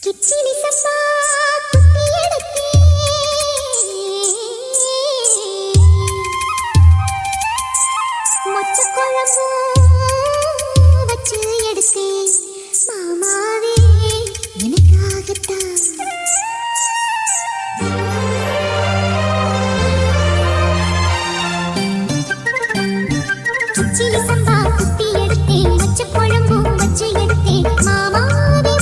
கிச்சிலி சம்பா குத்தி எடுத்தே மொச்ச குழம்பு வச்சு எடுத்தே மாமாவே எனக்காகத்தான் கிச்சிலி சம்பா குத்தி எடுத்தே மொச்ச குழம்பு வச்சு எடுத்தே மாமாவே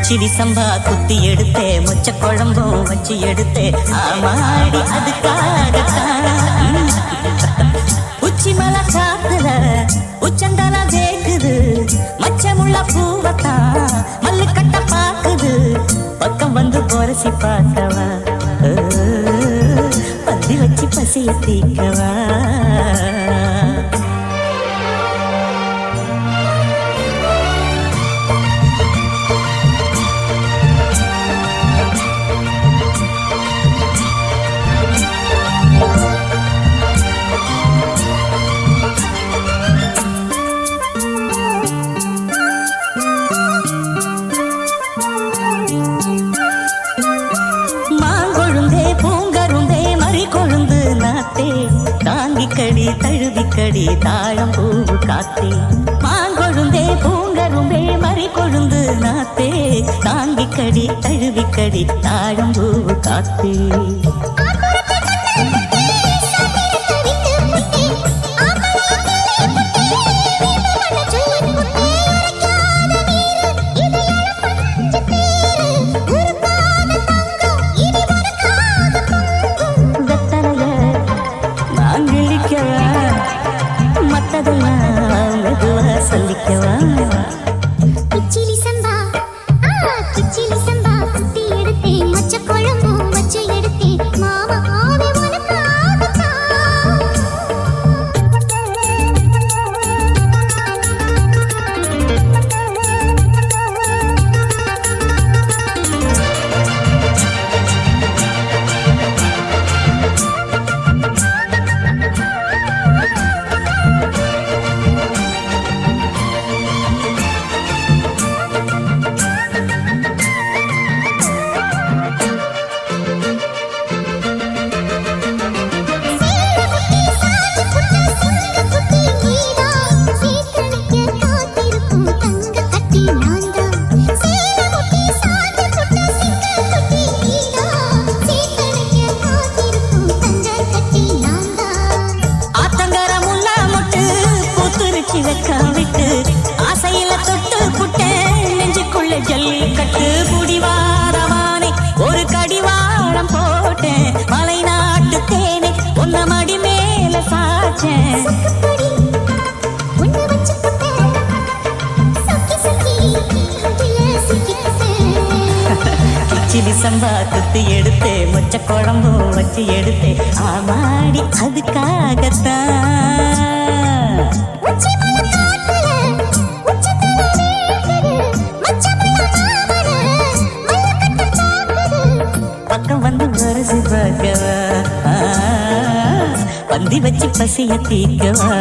கிச்சிலி சம்பா குத்தி எடுத்தே மொச்ச குழம்பும் வச்சு எடுத்தே ஆமாடி அதுக்காகத்தான் உச்சி மலை காத்துல உச்சந்தல வேக்குது மச்சமுள்ள பூவத்தான் மல்லு கட்ட பாக்குது பக்கம் வந்து பொரசி பார்க்கவா பந்தி வச்சு பசிய தீக்கவா தாங்கிக்கடி தழுவிக்கடி தாழம் பூவு காத்தே மாங்கொழுந்தே பூங்கரும்பே மறி கொழுந்து நாத்தே தாங்கிக்கடி தழுவிக்கடி தாழம் பூவு காத்தே கிச்சிலி சம்பா கிச்சிலி சம்பா குத்தி எடுத்தே மொச்ச குழம்பு வச்சு எடுத்தே மாமாவே விட்டு ஆசையில தொட்டு புட்டேன் நெஞ்சுக்குள்ள ஜல்லி கட்டு புடிவாரமானே ஒரு கடிவாளம் போட்டேன் மலை நாட்டு தேனே உன்ன மடி மேல சாச்சேன் கிச்சிலி சம்பா குத்தி எடுத்தே மொச்ச குழம்பு வச்சு எடுத்தே ஆமாடி அதுக்காகத்தான் பக்கம் வந்து வருசி பார்க்கவா பந்தி வச்சு பசிய தீக்கவா